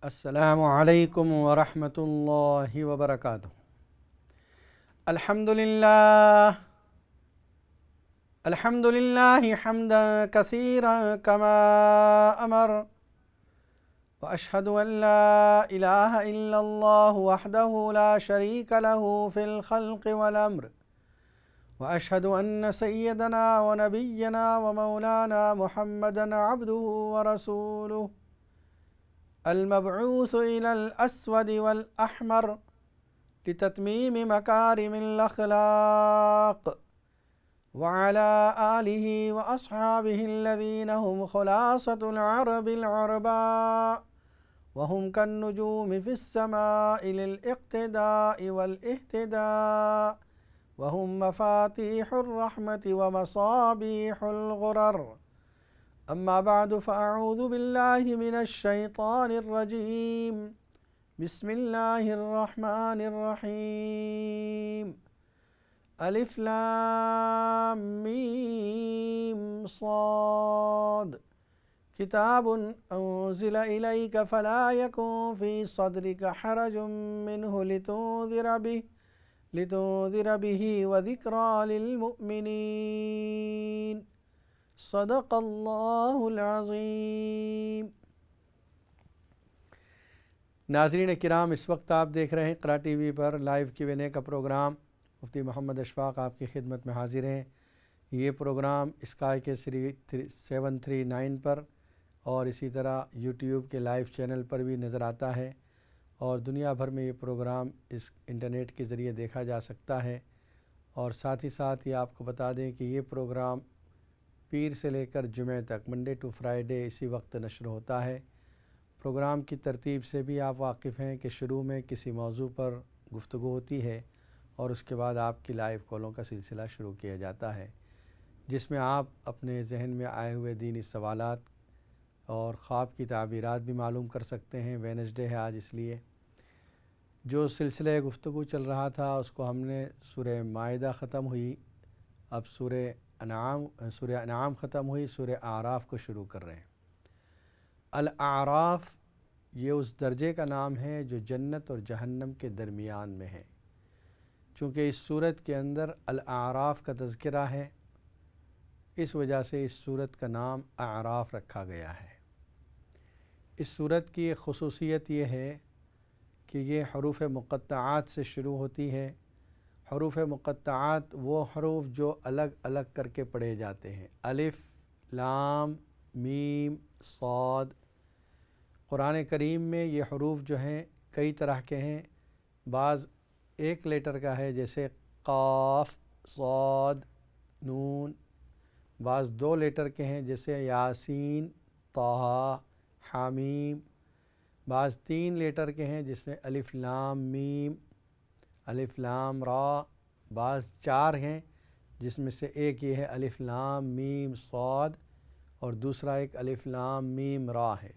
السلام علیکم ورحمۃ اللہ وبرکاتہ۔ الحمد للہ حمدا کثیرا کما امر، واشہد ان لا الہ الا اللہ وحدہ لا شریک لہ فی الخلق والامر، واشہد ان سیدنا ونبینا ومولانا محمدا عبدہ ورسولہ المبعوث إلى الأسود والأحمر لتتميم مكارم الأخلاق، وعلى آله وأصحابه الذين هم خلاصة العرب العرباء، وهم كالنجوم في السماء للاقتداء والاهتداء، وهم مفاتيح الرحمة ومصابيح الغرر. أما بعد فأعوذ بالله من الشيطان الرجيم. بسم الله الرحمن الرحيم. ألف لام ميم صاد. كتاب أنزل إليك فلا يكن في صدرك حرج منه لتنذر به وذكرى للمؤمنين. صدق اللہ العظیم۔ ناظرین کرام، اس وقت آپ دیکھ رہے ہیں قرآن ٹی وی پر لائیو Q&A کا پروگرام۔ مفتی محمد اشفاق آپ کی خدمت میں حاضر ہیں۔ یہ پروگرام اسکائی کے 739 پر اور اسی طرح یوٹیوب کے لائیو چینل پر بھی نظر آتا ہے، اور دنیا بھر میں یہ پروگرام اس انٹرنیٹ کے ذریعے دیکھا جا سکتا ہے۔ اور ساتھ ہی ساتھ یہ آپ کو بتا دیں کہ یہ پروگرام پیر سے لے کر جمعہ تک، منڈے ٹو فرائیڈے اسی وقت نشر ہوتا ہے۔ پروگرام کی ترتیب سے بھی آپ واقف ہیں کہ شروع میں کسی موضوع پر گفتگو ہوتی ہے اور اس کے بعد آپ کی لائیو کالوں کا سلسلہ شروع کیا جاتا ہے، جس میں آپ اپنے ذہن میں آئے ہوئے دینی سوالات اور خواب کی تعبیرات بھی معلوم کر سکتے ہیں۔ وینسڈے ہے آج، اس لیے جو سلسلہ گفتگو چل رہا تھا اس کو ہم نے سورہ مائدہ ختم ہوئی، اب سورہ انعام ختم ہوئی، سورہ اعراف کو شروع کر رہے ہیں۔ الاعراف یہ اس درجے کا نام ہے جو جنت اور جہنم کے درمیان میں ہے۔ چونکہ اس صورت کے اندر الاعراف کا تذکرہ ہے، اس وجہ سے اس صورت کا نام اعراف رکھا گیا ہے۔ اس صورت کی ایک خصوصیت یہ ہے کہ یہ حروف مقطعات سے شروع ہوتی ہے۔ حروف مقطعات وہ حروف جو الگ الگ کر کے پڑھے جاتے ہیں، الف، لام، میم، صاد۔ قرآن کریم میں یہ حروف جو ہیں کئی طرح کے ہیں۔ بعض ایک لیٹر کا ہے، جیسے قاف، صاد، نون۔ بعض دو لیٹر کے ہیں، جیسے یاسین، طٰہٰ، حامیم۔ بعض تین لیٹر کے ہیں، جس میں الف لام میم، الف لام را۔ بعض چار ہیں، جس میں سے ایک یہ ہے الف لام میم صاد، اور دوسرا ایک الف لام میم را ہے۔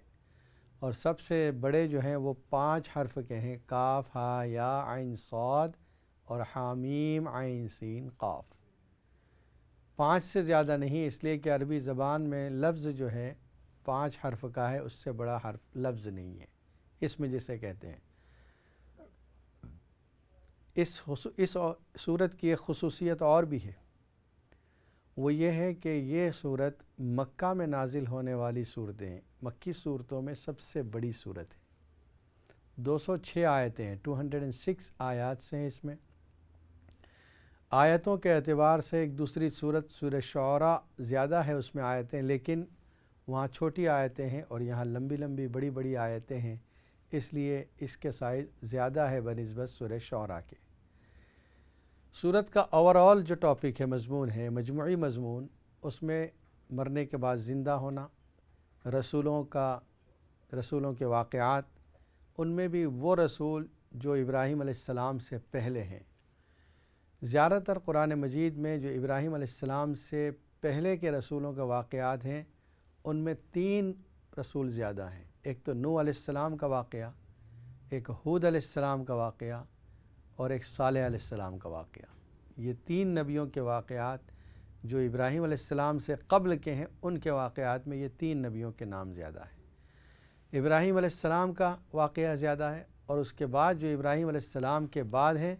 اور سب سے بڑے جو ہیں وہ 5 حرف کے ہیں، کاف ہا یا عین صاد اور حامیم عین سین قاف۔ 5 سے زیادہ نہیں، اس لیے کہ عربی زبان میں لفظ جو ہے 5 حرف کا ہے، اس سے بڑا حرف لفظ نہیں ہے، اس میں جسے کہتے ہیں۔ اس صورت کی ایک خصوصیت اور بھی ہے، وہ یہ ہے کہ یہ صورت مکہ میں نازل ہونے والی صورتیں ہیں، مکی صورتوں میں سب سے بڑی صورت ہے۔ 206 آیتیں ہیں، 206 آیات سے ہیں اس میں۔ آیتوں کے اعتبار سے ایک دوسری صورت سورہ شعراء زیادہ ہے اس میں آیتیں، لیکن وہاں چھوٹی آیتیں ہیں اور یہاں لمبی لمبی بڑی بڑی آیتیں ہیں، اس لیے اس کے سائز زیادہ ہے بنسبت سورہ شعراء کے۔ صورت کا اوورآل جو ٹاپک ہے، مضمون ہے، مجموعی مضمون، اس میں مرنے کے بعد زندہ ہونا، رسولوں کے واقعات، ان میں بھی وہ رسول جو ابراہیم علیہ السلام سے پہلے ہیں۔ زیادہ تر قرآن مجید میں جو ابراہیم علیہ السلام سے پہلے کے رسولوں کے واقعات ہیں، ان میں 3 رسول زیادہ ہیں۔ ایک تو نوح علیہ السلام کا واقعہ، ایک ہود علیہ السلام کا واقعہ، اور ایک صالح علیہ السلام کا واقعہ۔ یہ 3 نبیوں کے واقعات جو ابراہیم علیہ السلام سے قبل کے ہیں، ان کے واقعات میں یہ 3 نبیوں کے نام زیادہ ہیں۔ ابراہیم علیہ السلام کا واقعہ زیادہ ہے، اور اس کے بعد جو ابراہیم علیہ السلام کے بعد ہیں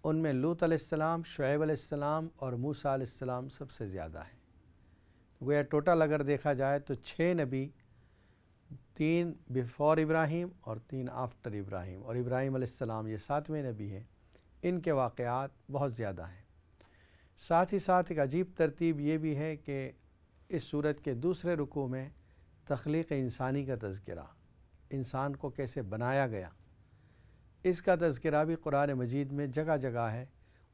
ان میں لوط علیہ السلام، شعیب علیہ السلام اور موسیٰ علیہ السلام سب سے زیادہ ہیں۔ گویا ٹوٹل اگر دیکھا جائے تو 6 نبی، 3 بیفور ابراہیم اور 3 آفٹر ابراہیم، اور ابراہیم علیہ السلام یہ 7ویں نبی ہیں۔ ان کے واقعات بہت زیادہ ہیں۔ ساتھ ہی ساتھ ایک عجیب ترتیب یہ بھی ہے کہ اس سورت کے دوسرے رکوع میں تخلیق انسانی کا تذکرہ، انسان کو کیسے بنایا گیا، اس کا تذکرہ بھی قرآن مجید میں جگہ جگہ ہے،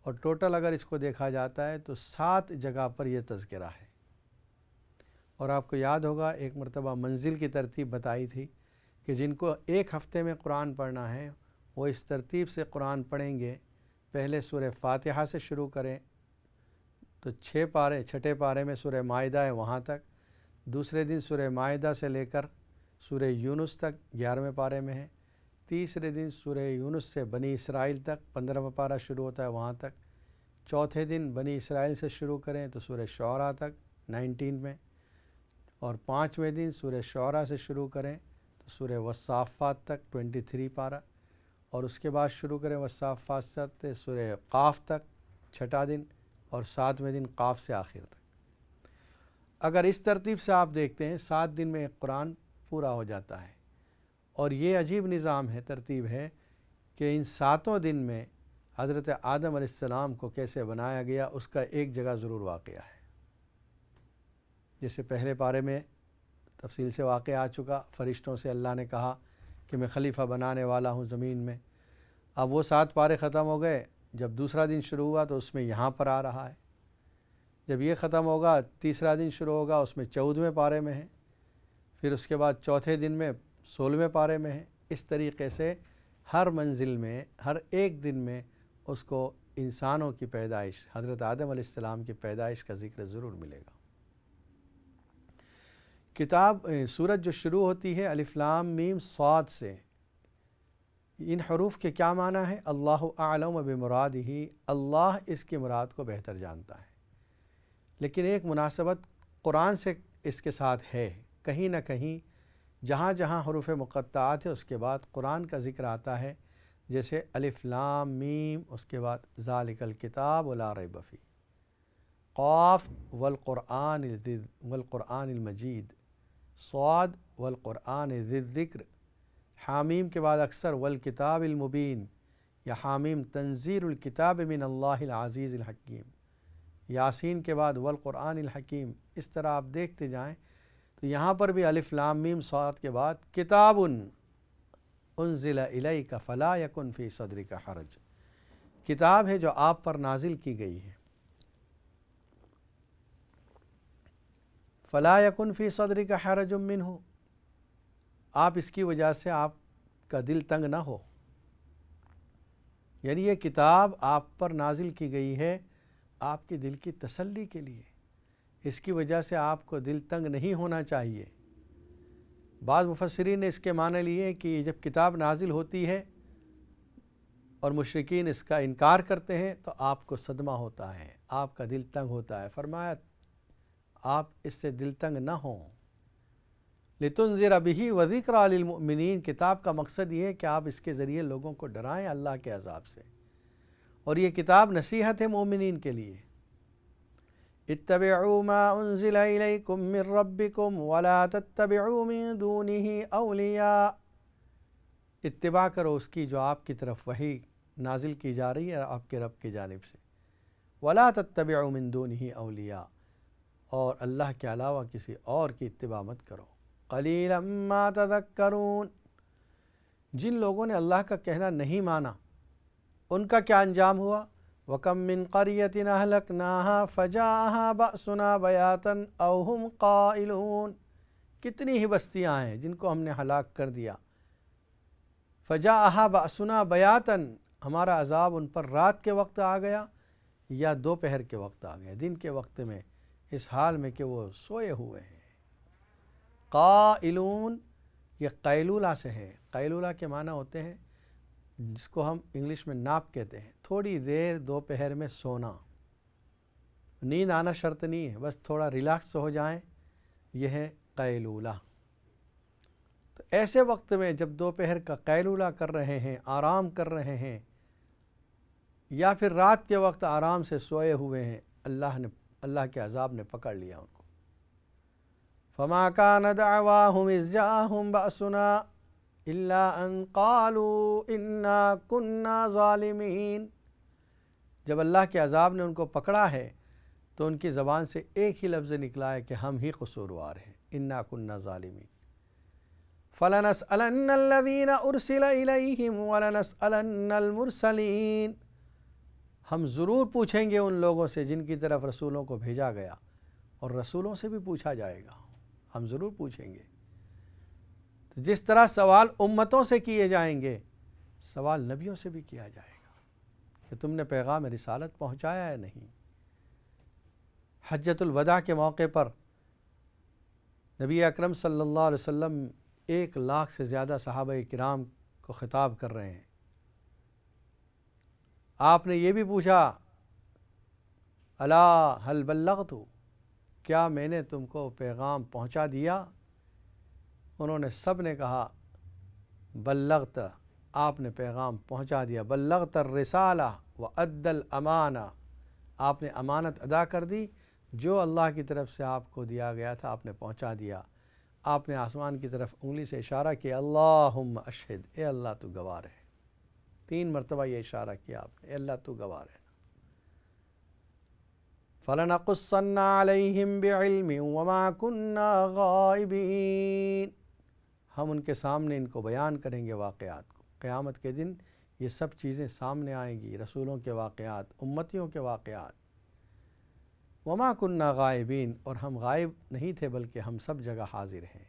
اور ٹوٹل اگر اس کو دیکھا جاتا ہے تو 7 جگہ پر یہ تذکرہ ہے۔ اور آپ کو یاد ہوگا ایک مرتبہ منزل کی ترتیب بتائی تھی کہ جن کو ایک ہفتے میں قرآن پڑھنا ہے وہ اس ترتیب سے قرآن پڑھیں گے۔ پہلے سورہ فاتحہ سے شروع کریں تو 6 پارے، چھٹے پارے میں سورہ مائدہ ہے وہاں تک، دوسرے دن سورہ مائدہ سے لے کر سورہ یونس تک 11ویں پارے میں ہے، تیسرے دن سورہ یونس سے بنی اسرائیل تک 15واں پارہ شروع ہوتا ہے وہاں تک، چوتھے دن بنی اسرائیل سے شروع کریں تو سورہ شعراء تک 19 میں، اور 5ویں دن سورہ شعراء سے شروع کریں تو سورہ والصافات تک 23 پارہ، اور اس کے بعد شروع کریں والصافات سے سورہ قاف تک 6 دن، اور 7ویں دن قاف سے آخر تک۔ اگر اس ترتیب سے آپ دیکھتے ہیں 7 دن میں ایک قرآن پورا ہو جاتا ہے، اور یہ عجیب نظام ہے، ترتیب ہے کہ ان 7 دن میں حضرت آدم علیہ السلام کو کیسے بنایا گیا اس کا ایک جگہ ضرور واقعہ ہے۔ جیسے پہلے پارے میں تفصیل سے واقعہ آ چکا، فرشتوں سے اللہ نے کہا کہ میں خلیفہ بنانے والا ہوں زمین میں۔ اب وہ 7 پارے ختم ہو گئے، جب دوسرا دن شروع ہوا تو اس میں یہاں پر آ رہا ہے، جب یہ ختم ہوگا تیسرا دن شروع ہوگا اس میں 14ویں پارے میں ہے، پھر اس کے بعد چوتھے دن میں 16ویں پارے میں ہے۔ اس طریقے سے ہر منزل میں، ہر ایک دن میں اس کو انسانوں کی پیدائش، حضرت آدم علیہ السلام کی پیدائش کا ذکر ضرور ملے گا۔ سورت جو شروع ہوتی ہے الف لام میم صاد سے، ان حروف کے کیا معنی ہے؟ اللہ اعلم بمرادہ، اللہ اس کی مراد کو بہتر جانتا ہے، لیکن ایک مناسبت قرآن سے اس کے ساتھ ہے، کہیں نہ کہیں جہاں جہاں حروف مقطعات ہے اس کے بعد قرآن کا ذکر آتا ہے، جیسے الف لام میم، اس کے بعد ذالک الکتاب لا ریب فیہ، قاف والقرآن المجید، صاد والقرآن ذی الذکر، حامیم کے بعد اکثر والکتاب المبین یا حامیم تنزیل الکتاب من اللہ العزیز الحکیم، یاسین کے بعد والقرآن الحکیم۔ اس طرح آپ دیکھتے جائیں تو یہاں پر بھی الف لام میم صاد کے بعد کتاب انزل الیک فلا یکن فی صدرک حرج، کتاب ہے جو آپ پر نازل کی گئی ہے، فلا یکن فی صدرک حرج منہ، آپ اس کی وجہ سے آپ کا دل تنگ نہ ہو، یعنی یہ کتاب آپ پر نازل کی گئی ہے آپ کے دل کی تسلی کے لیے، اس کی وجہ سے آپ کو دل تنگ نہیں ہونا چاہیے۔ بعض مفسرین نے اس کے معنی لیے کہ جب کتاب نازل ہوتی ہے اور مشرکین اس کا انکار کرتے ہیں تو آپ کو صدمہ ہوتا ہے، آپ کا دل تنگ ہوتا ہے، فرمایا آپ اس سے دل تنگ نہ ہوں۔ لِتُنذِرَ بِهِ وَذِكْرَى لِلْمُؤْمِنِينَ، کتاب کا مقصد یہ ہے کہ آپ اس کے ذریعے لوگوں کو ڈرائیں اللہ کے عذاب سے، اور یہ کتاب نصیحت ہے مومنین کے لیے۔ اتبعوا ما انزل الیکم من ربکم ولا تتبعوا من دونه اولیاء، اتباع کرو اس کی جو آپ کی طرف وحی نازل کی جا رہی ہے آپ کے رب کی جانب سے، ولا تتبعوا من دونه اولیاء، اور اللہ کے علاوہ کسی اور کی اتباع مت کرو۔ قلیلا ما تذکرون، جن لوگوں نے اللہ کا کہنا نہیں مانا ان کا کیا انجام ہوا؟ وَكَم مِّن قَرْيَةٍ أَهْلَكْنَاهَا فَجَاءَهَا بَأْسُنَا بَيَاتًا أَوْ هُمْ قَائِلُونَ، کتنی ہی بستیاں ہیں جن کو ہم نے ہلاک کر دیا، فَجَاءَهَا بَأْسُنَا بَيَاتًا، ہمارا عذاب ان پر رات کے وقت آ گیا یا دوپہر کے وقت آ گیا، دن کے وقت میں، اس حال میں کہ وہ سوئے ہوئے ہیں۔ قائلون، یہ قیلولہ سے ہے، قیلولہ کے معنی ہوتے ہیں جس کو ہم انگلش میں ناپ کہتے ہیں، تھوڑی دیر دوپہر میں سونا، نیند آنا شرط نہیں ہے، بس تھوڑا ریلیکس ہو جائیں، یہ ہے قیلولہ۔ تو ایسے وقت میں جب دوپہر کا قیلولہ کر رہے ہیں، آرام کر رہے ہیں، یا پھر رات کے وقت آرام سے سوئے ہوئے ہیں، اللہ کے عذاب نے پکڑ لیا ان کو۔ فما كان دعواهم إذ جاءهم بأسنا إلا أن قالوا إنا كنا ظالمين۔ جب اللہ کے عذاب نے ان کو پکڑا ہے تو ان کی زبان سے ایک ہی لفظ نکلا ہے کہ ہم ہی قصوروار ہیں، انا كنا ظالمين۔ فلنسألن الذين أرسل إليهم ولنسألن المرسلين۔ ہم ضرور پوچھیں گے ان لوگوں سے جن کی طرف رسولوں کو بھیجا گیا، اور رسولوں سے بھی پوچھا جائے گا، ہم ضرور پوچھیں گے۔ تو جس طرح سوال امتوں سے کیے جائیں گے، سوال نبیوں سے بھی کیا جائے گا کہ تم نے پیغام رسالت پہنچایا ہے نہیں۔ حجۃ الوداع کے موقع پر نبی اکرم صلی اللہ علیہ وسلم 1,00,000 سے زیادہ صحابہ کرام کو خطاب کر رہے ہیں۔ آپ نے یہ بھی پوچھا، الا هل بلغت، کیا میں نے تم کو پیغام پہنچا دیا؟ انہوں نے سب نے کہا بلغت، آپ نے پیغام پہنچا دیا، بلغت الرسالہ وأدى الامانہ، آپ نے امانت ادا کر دی، جو اللہ کی طرف سے آپ کو دیا گیا تھا آپ نے پہنچا دیا۔ آپ نے آسمان کی طرف انگلی سے اشارہ کیا، اللہم اشہد، اے اللہ تو گواہ ہے۔ 3 مرتبہ یہ اشارہ کیا آپ نے، اے اللہ تو گواہ ہے۔ فَلَنَقُصَّنَّ عَلَيْهِمْ بِعِلْمٍ وَمَا كُنَّا غَائِبِينَ، ہم ان کے سامنے ان کو بیان کریں گے واقعات کو۔ قیامت کے دن یہ سب چیزیں سامنے آئیں گی، رسولوں کے واقعات، امتیوں کے واقعات۔ وَمَا كُنَّا غَائِبِينَ، اور ہم غائب نہیں تھے بلکہ ہم سب جگہ حاضر ہیں۔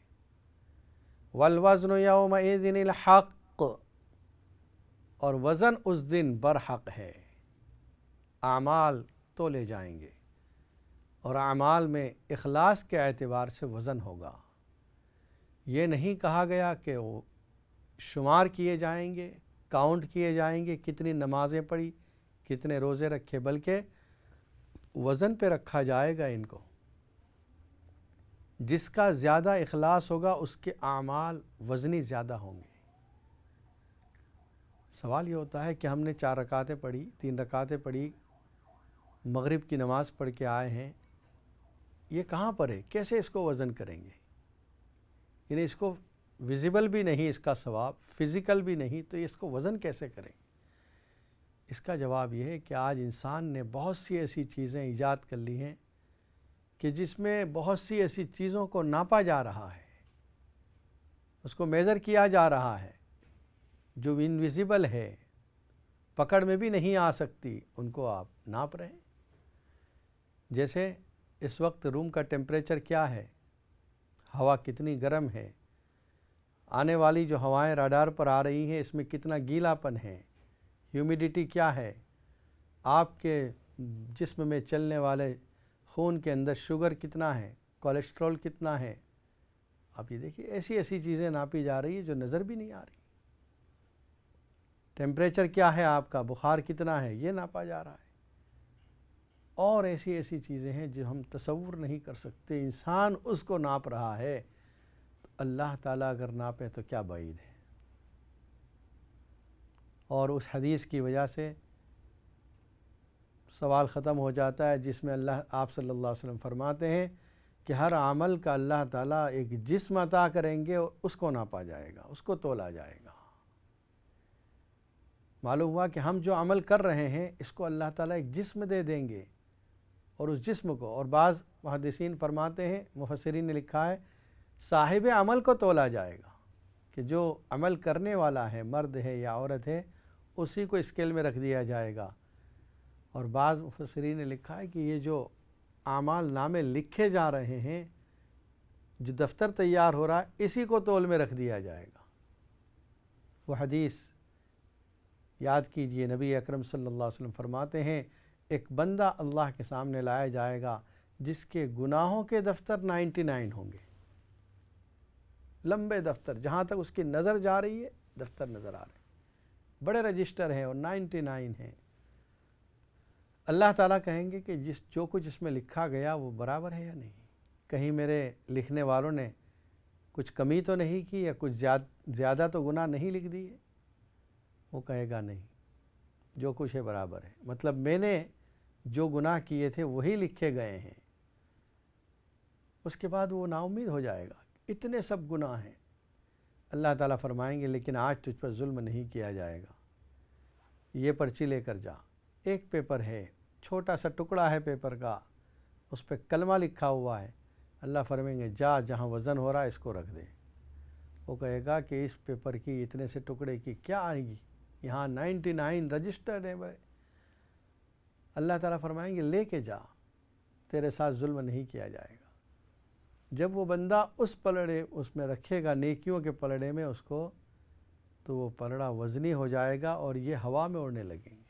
وَالْوَزْنُ يَوْمَئِذٍ الْحَقُّ، اور وزن اس دن برحق ہے، اعمال تولے جائیں گے، اور اعمال میں اخلاص کے اعتبار سے وزن ہوگا۔ یہ نہیں کہا گیا کہ وہ شمار کیے جائیں گے، کاؤنٹ کیے جائیں گے، کتنی نمازیں پڑھی، کتنے روزے رکھے، بلکہ وزن پہ رکھا جائے گا ان کو۔ جس کا زیادہ اخلاص ہوگا اس کے اعمال وزنی زیادہ ہوں گے۔ سوال یہ ہوتا ہے کہ ہم نے 4 رکعتیں پڑھی، 3 رکعتیں پڑھی، مغرب کی نماز پڑھ کے آئے ہیں، یہ کہاں پر ہے؟ کیسے اس کو وزن کریں گے؟ یعنی اس کو ویزیبل بھی نہیں اس کا ثواب، فزیکل بھی نہیں، تو اس کو وزن کیسے کریں گے؟ اس کا جواب یہ ہے کہ آج انسان نے بہت سی ایسی چیزیں ایجاد کر لی ہیں کہ جس میں بہت سی ایسی چیزوں کو ناپا جا رہا ہے، اس کو میجر کیا جا رہا ہے، جو انویزیبل ہے، پکڑ میں بھی نہیں آ سکتی، ان کو آپ ناپ رہے ہیں۔ جیسے اس وقت روم کا ٹیمپریچر کیا ہے، ہوا کتنی گرم ہے، آنے والی جو ہوائیں راڈار پر آ رہی ہیں اس میں کتنا گیلا پن ہے، ہیومیڈیٹی کیا ہے، آپ کے جسم میں چلنے والے خون کے اندر شوگر کتنا ہے، کولیسٹرول کتنا ہے، آپ یہ دیکھیے ایسی ایسی چیزیں ناپی جا رہی ہیں جو نظر بھی نہیں آ رہی۔ ٹیمپریچر کیا ہے آپ کا، بخار کتنا ہے، یہ ناپا جا رہا ہے۔ اور ایسی ایسی چیزیں ہیں جو ہم تصور نہیں کر سکتے، انسان اس کو ناپ رہا ہے، تو اللہ تعالیٰ اگر ناپے تو کیا بعید ہے۔ اور اس حدیث کی وجہ سے سوال ختم ہو جاتا ہے جس میں آپ صلی اللہ علیہ وسلم فرماتے ہیں کہ ہر عمل کا اللہ تعالیٰ ایک جسم عطا کریں گے اور اس کو ناپا جائے گا، اس کو تولا جائے گا۔ معلوم ہوا کہ ہم جو عمل کر رہے ہیں اس کو اللہ تعالیٰ ایک جسم دے دیں گے، اور اس جسم کو، اور بعض محدثین فرماتے ہیں، مفسرین نے لکھا ہے، صاحب عمل کو تولا جائے گا، کہ جو عمل کرنے والا ہے، مرد ہے یا عورت ہے، اسی کو اسکیل میں رکھ دیا جائے گا۔ اور بعض مفسرین نے لکھا ہے کہ یہ جو اعمال نامے لکھے جا رہے ہیں، جو دفتر تیار ہو رہا ہے، اسی کو تول میں رکھ دیا جائے گا۔ وہ حدیث یاد کیجئے، نبی اکرم صلی اللہ علیہ وسلم فرماتے ہیں ایک بندہ اللہ کے سامنے لایا جائے گا جس کے گناہوں کے دفتر 99 ہوں گے، لمبے دفتر، جہاں تک اس کی نظر جا رہی ہے دفتر نظر آ رہے ہیں، بڑے رجسٹر ہیں اور 99 ہیں۔ اللہ تعالیٰ کہیں گے کہ جو کچھ اس میں لکھا گیا وہ برابر ہے یا نہیں؟ کہیں میرے لکھنے والوں نے کچھ کمی تو نہیں کی یا کچھ زیادہ تو گناہ نہیں لکھ دیے؟ وہ کہے گا نہیں، جو کچھ ہے برابر ہے، مطلب میں نے جو گناہ کیے تھے وہی لکھے گئے ہیں۔ اس کے بعد وہ نا امید ہو جائے گا، اتنے سب گناہ ہیں۔ اللہ تعالیٰ فرمائیں گے لیکن آج تجھ پر ظلم نہیں کیا جائے گا، یہ پرچی لے کر جا، ایک پیپر ہے، چھوٹا سا ٹکڑا ہے پیپر کا، اس پہ کلمہ لکھا ہوا ہے۔ اللہ فرمائیں گے جا جہاں وزن ہو رہا ہے اس کو رکھ دے۔ وہ کہے گا کہ اس پیپر کی اتنے سے ٹکڑے کی کیا آئے گی، یہاں 99 رجسٹرڈ ہے۔ اللہ تعالیٰ فرمائیں گے لے کے جا، تیرے ساتھ ظلم نہیں کیا جائے گا۔ جب وہ بندہ اس پلڑے اس میں رکھے گا، نیکیوں کے پلڑے میں اس کو، تو وہ پلڑا وزنی ہو جائے گا اور یہ ہوا میں اڑنے لگیں گے،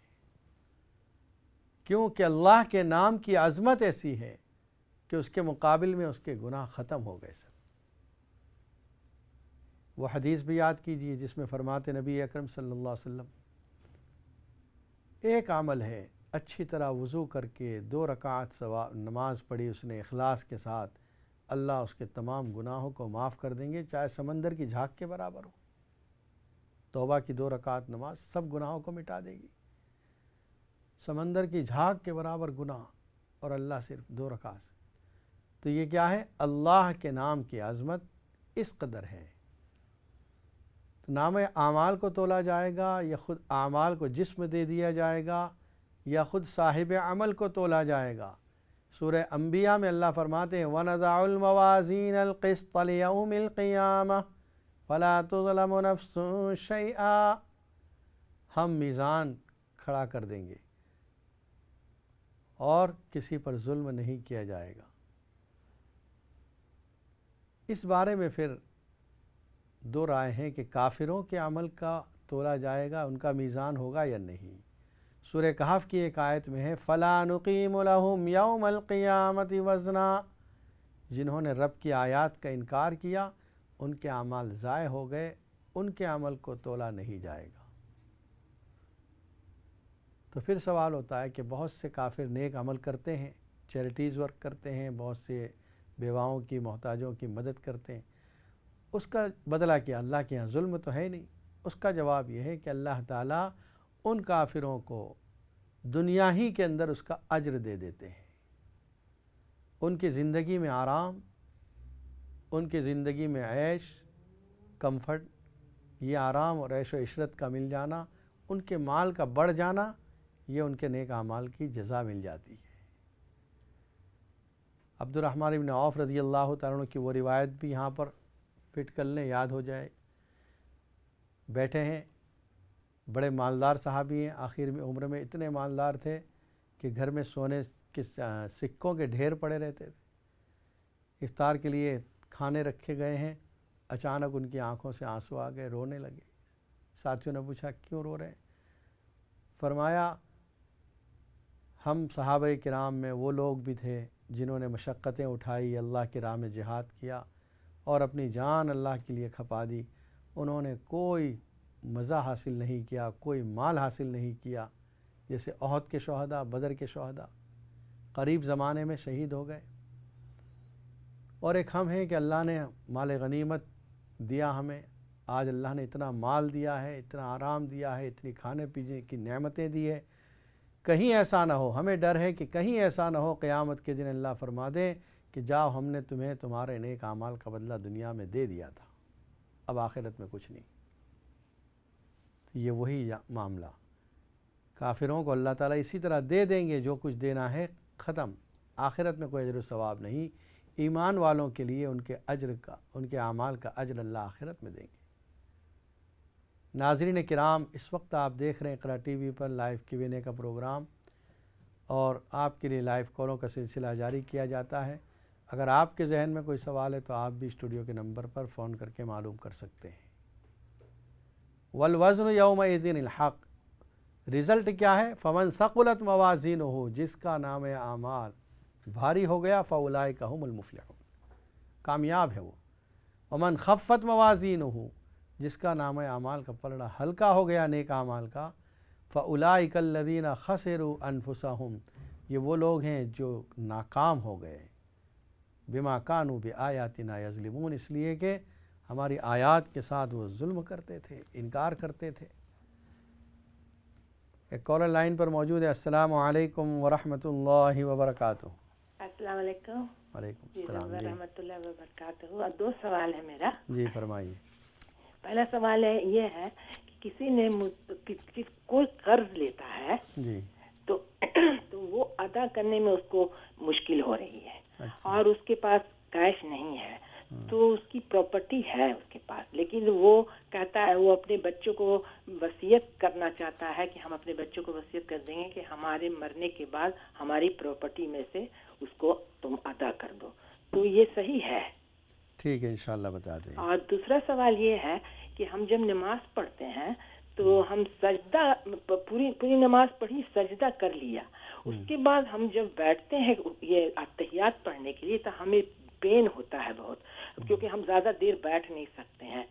کیونکہ اللہ کے نام کی عظمت ایسی ہے کہ اس کے مقابل میں اس کے گناہ ختم ہو گئے سب۔ وہ حدیث بھی یاد کیجئے جس میں فرماتے نبی اکرم صلی اللہ علیہ وسلم، ایک عمل ہے، اچھی طرح وضو کر کے 2 رکعت نماز پڑھی اس نے اخلاص کے ساتھ، اللہ اس کے تمام گناہوں کو معاف کر دیں گے، چاہے سمندر کی جھاگ کے برابر ہو۔ توبہ کی 2 رکعت نماز سب گناہوں کو مٹا دے گی، سمندر کی جھاگ کے برابر گناہ، اور اللہ صرف 2 رکعت سے۔ تو یہ کیا ہے؟ اللہ کے نام کی عظمت اس قدر ہے۔ تو نام اعمال کو تولا جائے گا یا خود اعمال کو جسم دے دیا جائے گا یا خود صاحب عمل کو تولا جائے گا؟ سورہ انبیاء میں اللہ فرماتے ہیں وَنَضَعُ الْمَوَازِينَ الْقِسْطَ لِيَوْمِ الْقِيَامَةِ فَلَا تُظْلَمُ نَفْسٌ شَيْئًا، ہم میزان کھڑا کر دیں گے اور کسی پر ظلم نہیں کیا جائے گا۔ اس بارے میں پھر 2 رائے ہیں کہ کافروں کے عمل کا تولا جائے گا، ان کا میزان ہوگا یا نہیں۔ سورہ کہف کی ایک آیت میں ہے فَلَا نُقِيمُ لَهُمْ يَوْمَ الْقِيَامَةِ وَزْنًا، جنہوں نے رب کی آیات کا انکار کیا ان کے اعمال ضائع ہو گئے، ان کے عمل کو تولا نہیں جائے گا۔ تو پھر سوال ہوتا ہے کہ بہت سے کافر نیک عمل کرتے ہیں، چیریٹیز ورک کرتے ہیں، بہت سے بیواؤں کی محتاجوں کی مدد کرتے ہیں، اس کا بدلہ کیا؟ اللہ کے ہاں ظلم تو ہے نہیں۔ اس کا جواب یہ ہے کہ اللہ تعالیٰ ان کافروں کو دنیا ہی کے اندر اس کا اجر دے دیتے ہیں، ان کی زندگی میں آرام، ان کی زندگی میں عیش کمفرٹ، یہ آرام اور عیش و عشرت کا مل جانا، ان کے مال کا بڑھ جانا، یہ ان کے نیک اعمال کی جزا مل جاتی ہے۔ عبد الرحمن بن عوف رضی اللہ تعالیٰ عنہ کی وہ روایت بھی یہاں پر فٹ کر لیں، یاد ہو جائے۔ بیٹھے ہیں، بڑے مالدار صحابی ہیں، آخر میں عمر میں اتنے مالدار تھے کہ گھر میں سونے کے سکوں کے ڈھیر پڑے رہتے تھے۔ افطار کے لیے کھانے رکھے گئے ہیں، اچانک ان کی آنکھوں سے آنسو آ گئے، رونے لگے۔ ساتھیوں نے پوچھا کیوں رو رہے ہیں؟ فرمایا ہم صحابہ کرام میں وہ لوگ بھی تھے جنہوں نے مشقتیں اٹھائی، اللہ کی راہ میں جہاد کیا اور اپنی جان اللہ کے لیے کھپا دی، انہوں نے کوئی مزہ حاصل نہیں کیا، کوئی مال حاصل نہیں کیا، جیسے احد کے شہداء، بدر کے شہداء قریب زمانے میں شہید ہو گئے۔ اور ایک ہم ہیں کہ اللہ نے مال غنیمت دیا ہمیں، آج اللہ نے اتنا مال دیا ہے، اتنا آرام دیا ہے، اتنی کھانے پینے کی نعمتیں دی ہے، کہیں ایسا نہ ہو، ہمیں ڈر ہے کہ کہیں ایسا نہ ہو قیامت کے دن اللہ فرما دے کہ جاؤ ہم نے تمہیں تمہارے نیک اعمال کا بدلہ دنیا میں دے دیا تھا، اب آخرت میں کچھ نہیں۔ یہ وہی معاملہ کافروں کو اللہ تعالیٰ اسی طرح دے دیں گے، جو کچھ دینا ہے ختم، آخرت میں کوئی اجر و ثواب نہیں۔ ایمان والوں کے لیے ان کے اجر کا، ان کے اعمال کا اجر اللہ آخرت میں دیں گے۔ ناظرین کرام، اس وقت آپ دیکھ رہے ہیں اقرا ٹی وی پر لائیو Q&A کا پروگرام، اور آپ کے لیے لائیو کالوں کا سلسلہ جاری کیا جاتا ہے۔ اگر آپ کے ذہن میں کوئی سوال ہے تو آپ بھی اسٹوڈیو کے نمبر پر فون کر کے معلوم کر سکتے ہیں۔ والوزن یومئذ الحق، رزلٹ کیا ہے؟ فمن ثقلت موازینہ، جس کا نام اعمال بھاری ہو گیا، فاولئک ھم المفلحون، کامیاب ہے وہ۔ ومن خفت موازینہ، جس کا نام اعمال کا پلڑا ہلکا ہو گیا نیک اعمال کا، فاولئک الذین خسروا انفسہم، یہ وہ لوگ ہیں جو ناکام ہو گئے، بما کانوا بآیاتنا یظلمون، اس لیے کہ ہماری آیات کے ساتھ وہ ظلم کرتے تھے، انکار کرتے تھے۔ ایک کالر لائن پر موجود ہے۔ السلام علیکم ورحمۃ اللہ وبرکاتہ۔ السلام علیکم۔ وعلیکم السلام۔ جی ورحمۃ اللہ وبرکاتہ۔ دو سوال ہے میرا۔ جی فرمائیے۔ پہلا سوال یہ ہے کہ کسی نے کوئی قرض لیتا ہے جی تو وہ ادا کرنے میں اس کو مشکل ہو رہی ہے، اچھا۔ اور اس کے پاس کیش نہیں ہے، تو اس کی پراپرٹی ہے اس کے پاس، لیکن وہ کہتا ہے وہ اپنے بچوں کو وصیت کرنا چاہتا ہے کہ ہم اپنے بچوں کو وصیت کر دیں گے کہ ہمارے مرنے کے بعد ہماری پراپرٹی میں سے اس کو تم ادا کر دو، تو یہ صحیح ہے؟ ٹھیک ہے، انشاءاللہ بتا دیں۔ اور دوسرا سوال یہ ہے کہ ہم جب نماز پڑھتے ہیں تو ہم سجدہ پوری نماز پڑھی، سجدہ کر لیا، اس کے بعد ہم جب بیٹھتے ہیں یہ اتحیات پڑھنے کے لیے تو ہمیں پین ہوتا ہے بہت، کیونکہ ہم زیادہ دیر بیٹھ نہیں سکتے ہیں۔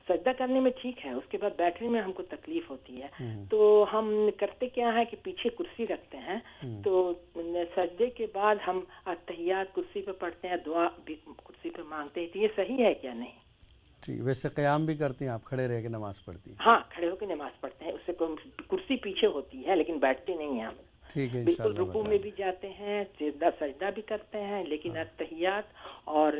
سجدہ کرنے میں ٹھیک ہے، اس کے بعد بیٹھنے میں ہم کو تکلیف ہوتی ہے، تو ہم کرتے کیا ہے کہ پیچھے کرسی رکھتے ہیں، تو سجدے کے بعد ہم اتحیات کرسی پہ پڑھتے ہیں، دعا بھی کرسی پہ مانگتے ہیں، تو یہ صحیح ہے کیا؟ نہیں ٹھیک، ویسے قیام بھی کرتی ہیں آپ، کھڑے رہ کے نماز پڑھتی ہیں؟ ہاں، کھڑے ہو کے نماز پڑھتے ہیں، اس سے کرسی پیچھے ہوتی ہے لیکن بیٹھتے نہیں ہیں ہم، ٹھیک ہے، بالکل انشاءاللہ رکوع بتا میں دیں۔ بھی جاتے ہیں، سجدہ بھی کرتے ہیں، لیکن اتحیات اور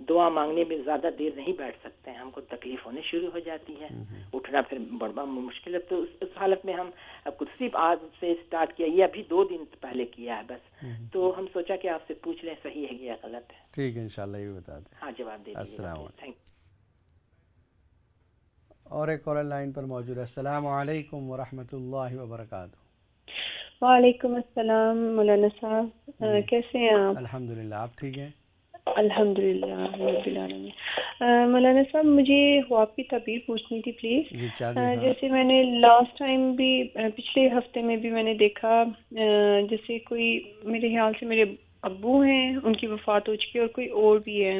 دعا مانگنے میں زیادہ دیر نہیں بیٹھ سکتے ہیں، ہم کو تکلیف ہونے شروع ہو جاتی ہے، اٹھنا پھر بڑا مشکل ہے، تو اس حالت میں ہم کرسی آج سے اسٹارٹ کیا، یہ ابھی 2 دن پہلے کیا ہے بس، تو ہم سوچا کہ آپ سے پوچھ لیں صحیح ہے یا غلط ہے۔ ٹھیک ہے، انشاءاللہ یہ بھی بتا دیں۔ ہاں، جواب دے دیجیے۔ السلام علیکم۔ Thank you. اور ایک کالر لائن پر موجود ہے۔ السلام علیکم ورحمۃ اللہ وبرکاتہ۔ وعلیکم السلام مولانا صاحب، کیسے ہیں آپ؟ الحمدللہ، آپ ٹھیک ہیں؟ الحمدللہ رب العالمین۔ مولانا صاحب مجھے خواب کی تعبیر پوچھنی تھی پلیز۔ جی کیا دیکھا؟ جیسے میں نے لاسٹ ٹائم بھی پچھلے ہفتے میں بھی میں نے دیکھا، جیسے کوئی میرے خیال سے میرے ابو ہیں، ان کی وفات ہو چکی ہے، اور کوئی اور بھی ہے،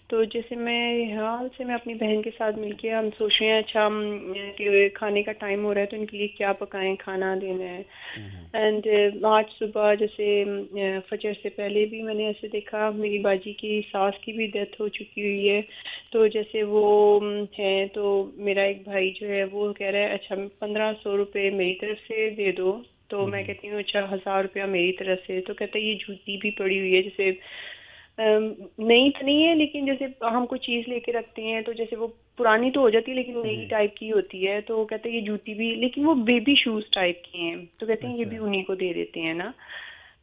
تو جیسے میں حال سے میں اپنی بہن کے ساتھ مل کے ہم سوچ رہے ہیں اچھا کہ کھانے کا ٹائم ہو رہا ہے تو ان کے لیے کیا پکائیں، کھانا دینا ہے، اینڈ آج صبح جیسے فجر سے پہلے بھی میں نے ایسے دیکھا میری باجی کی ساس کی بھی ڈیتھ ہو چکی ہوئی ہے، تو جیسے وہ ہے تو میرا ایک بھائی جو ہے وہ کہہ رہا ہے اچھا 1500 روپے میری طرف سے دے دو، تو میں کہتی ہوں اچھا 1000 روپیہ میری طرف سے، تو کہتا ہے یہ جوتی بھی پڑی ہوئی ہے، جیسے نئی تو نہیں ہے لیکن جیسے ہم کوئی چیز لے کے رکھتے ہیں تو جیسے وہ پرانی تو ہو جاتی ہے لیکن نئی ٹائپ کی ہوتی ہے، تو کہتے ہیں یہ جوتی بھی، لیکن وہ بیبی شوز ٹائپ کی ہیں، تو کہتے ہیں یہ بھی انہی کو دے دیتے ہیں نا،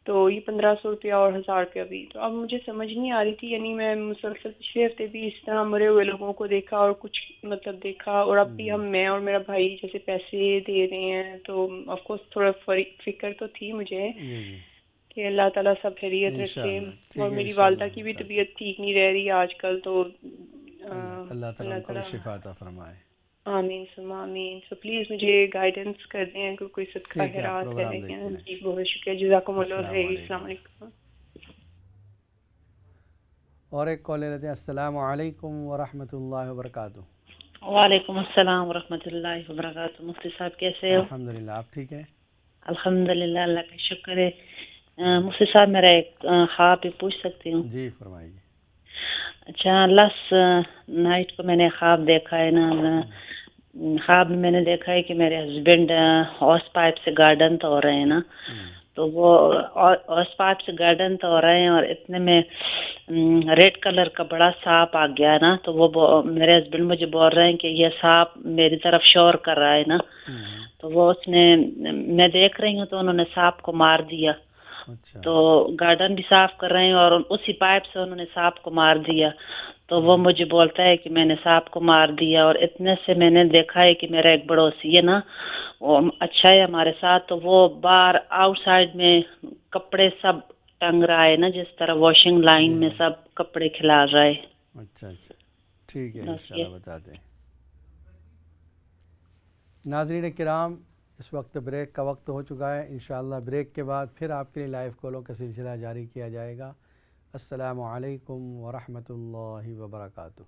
تو یہ 1500 روپیہ اور 1000 روپیہ بھی، تو اب مجھے سمجھ نہیں آ رہی تھی، یعنی میں مسلسل پچھلے ہفتے بھی اس طرح مرے ہوئے لوگوں کو دیکھا اور کچھ مطلب دیکھا، اور اب بھی میں اور میرا بھائی جیسے پیسے دے رہے ہیں، تو آف کورس تھوڑا فکر تو تھی مجھے کہ اللہ تعالیٰ سب خیریت رکھے، اور میری والدہ کی بھی طبیعت ٹھیک نہیں رہ رہی آج کل، تو اللہ تعالیٰ ان کو شفا عطا فرمائے۔ آمین ثم آمین۔ سو پلیز مجھے گائیڈنس کر دیں اگر کوئی صدقہ خیرات ہے۔ جی بہت شکریہ، جزاکم اللہ خیر۔ السلام علیکم۔ اور ایک کال لیتے ہیں۔ السلام علیکم ورحمۃ اللہ وبرکاتہ۔ وعلیکم السلام ورحمۃ اللہ وبرکاتہ۔ مفتی صاحب کیسے ہو؟ الحمدللہ، آپ ٹھیک ہیں؟ الحمدللہ، اللہ کا شکر ہے۔ مفتی صاحب میرا ایک خواب بھی پوچھ سکتی ہوں؟ جی فرمائیے۔ اچھا، لاسٹ نائٹ کو میں نے خواب دیکھا ہے نا، خواب میں میں نے دیکھا ہے کہ میرے ہسبینڈ ہوس پائپ سے گارڈن تو ہو رہے ہیں نا، تو وہ ہوس پائپ سے گارڈن تو ہو رہے ہیں، اور اتنے میں ریڈ کلر کا بڑا سانپ آ گیا نا، تو وہ میرے ہسبینڈ مجھے بول رہے ہیں کہ یہ سانپ میری طرف شور کر رہا ہے نا، تو وہ اس نے، میں دیکھ رہی ہوں تو انہوں نے سانپ کو مار دیا، تو گارڈن بھی صاف کر رہے ہیں اور اسی پائپ سے انہوں نے سانپ کو مار دیا، تو وہ مجھے بولتا ہے کہ میں نے سانپ کو مار دیا، اور اتنے سے میں نے دیکھا ہے کہ میرا ایک پڑوسی ہے نا، وہ اچھا ہے ہمارے ساتھ، تو وہ باہر آؤٹ سائڈ میں کپڑے سب ٹنگ رہا ہے نا، جس طرح واشنگ لائن میں سب کپڑے کھلا رہا ہے۔ اچھا اچھا، ٹھیک ہے، انشاءاللہ بتا دیں۔ ناظرین کرام، اس وقت بریک کا وقت ہو چکا ہے، انشاءاللہ بریک کے بعد پھر آپ کے لیے لائیو کالوں کا سلسلہ جاری کیا جائے گا۔ السلام علیکم ورحمۃ اللہ وبرکاتہ۔